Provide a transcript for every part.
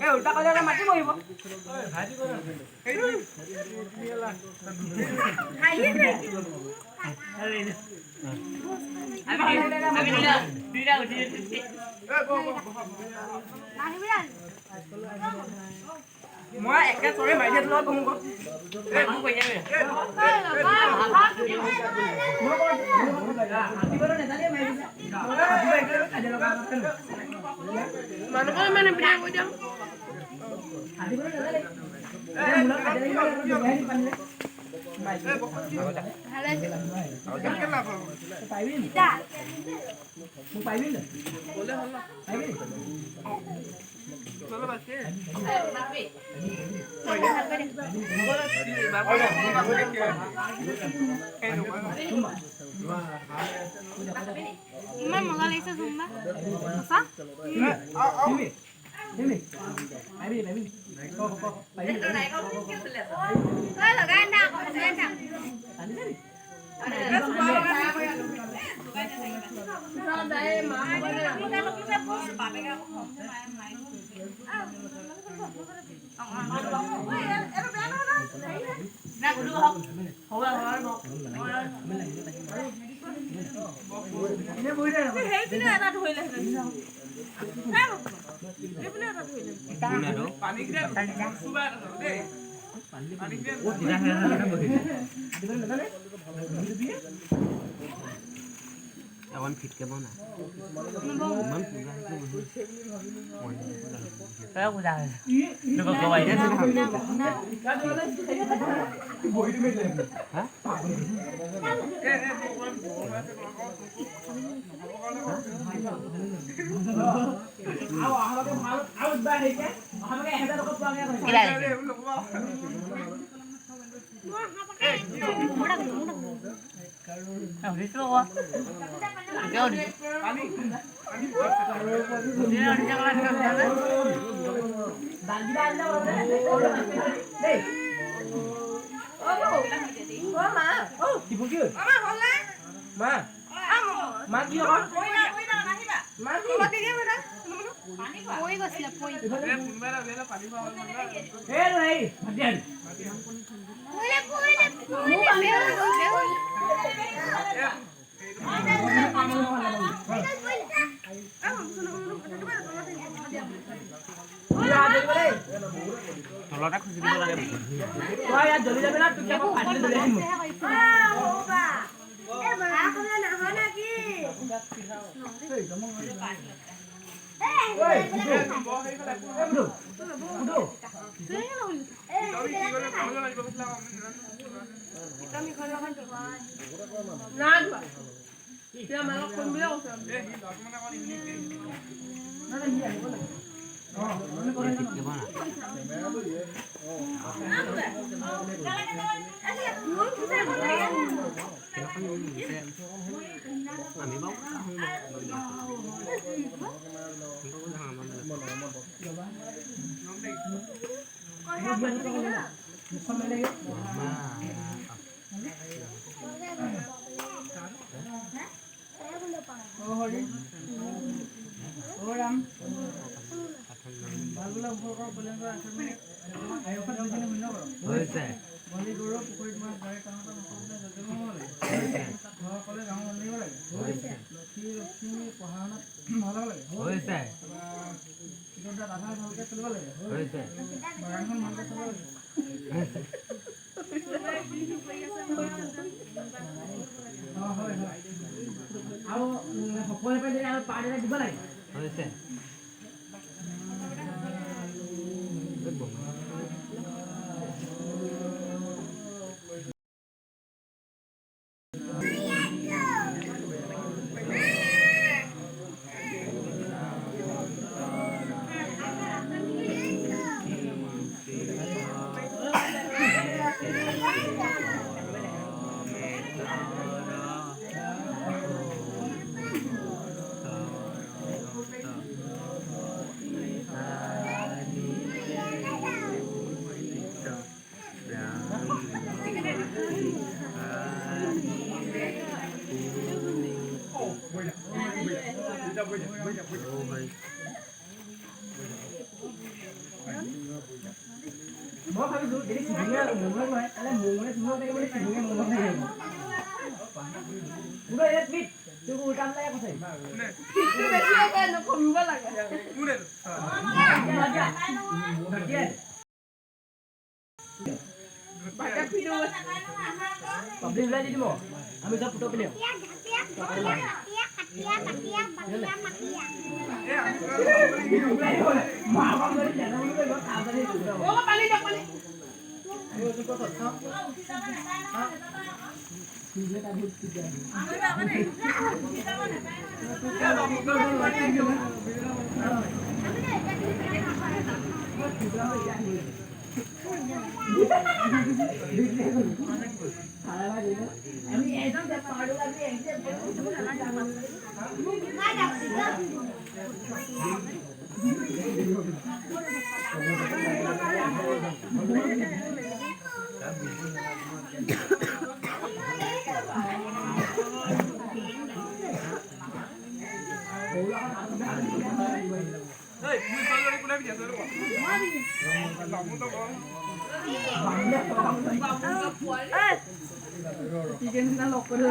এই উল্টা কৰিলে মাতি বহিব মই একে চৰে মাৰি দিলো কম কম মানুহ মানে বিয়া কৰি দিম ইমান মজা লাগিছে জুম্বা সঁচা Awan fit ke mana? Man puja itu saya puja. Lupa kau ini sudah. Hah? Tolongnya खुशी दिलो लगे तो यार जल्दी जल्दी ना तू क्या को फाड़ दे ले बाबा ए बड़ा कोला ना हो ना की ओए बुडो बुडो ए जल्दी की करे खाओ ना बसला इतनी खाना खान ना क्या मैं कौन बिया हो ए डॉक्यूमेंट वाली ना ना ये बोल মই ভাবিছোঁ যদি চিভিঙে মংগল হয় তাহলে মংগলে চিভিঙ থাকে মানে চিভিঙে মংগল থাকে পুরো এক মিনিট তুই উল্টা লাগে কথা কোনে পাবলিক দি দিব আমি সব ফটো পেলাম আমি একদম পাড়ো আমি চিকেন না লক করে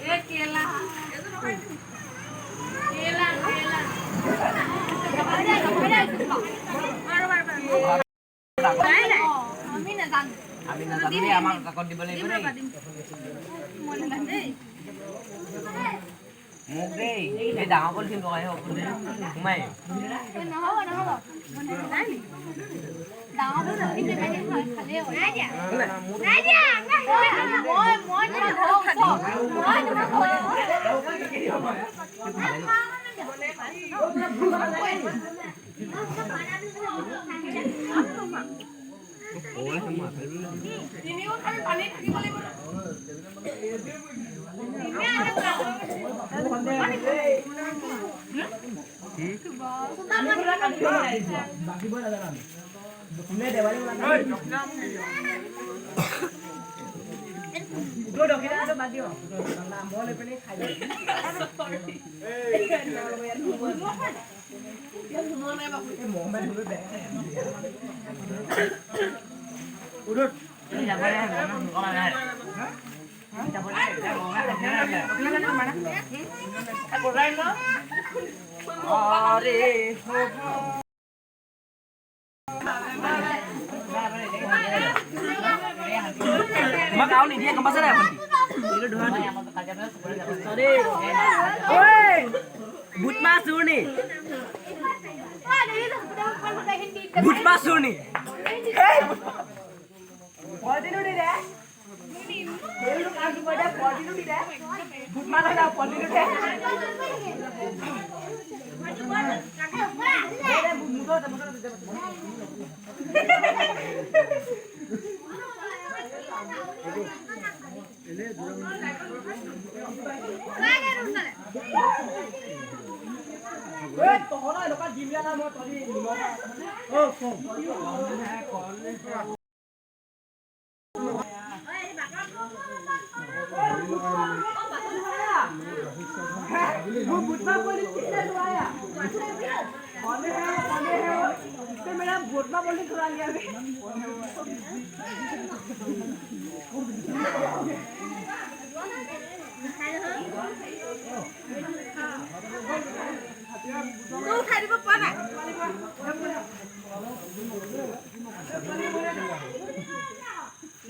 এ কেলা কেলা কেলা আমি না জানো আমি নাজানো আমাক কাকত দিব লাগিব দেই মই নাজানো দেই মোক দেই এই ডাঙৰ পলিথিন লগাই হওক সোমাই নহ'ব নহ'ব মই নাই নি ডাঙৰ বস্তু কিনে খালে নাই দিয়া নাই দিয়া মই তোমাক ধৰক মই তোমাক তিনিও খালি পানী থাকিব লাগিব মই গাঁও নিদিয়ে গম পাইছে নাই আপুনি বুট মাছ চুৰনি বুট মাছ চুৰনি বুট মাছ मेरा भोटमा बोलने थोड़ा लिया तू खाइ দিব পোৱা নাই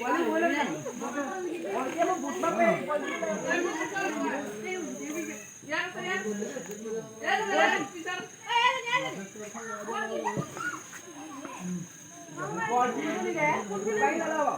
वाली बोले ना और ये वो भोटमा पे यार पिसर बॉडी नहीं है भाई लगाओ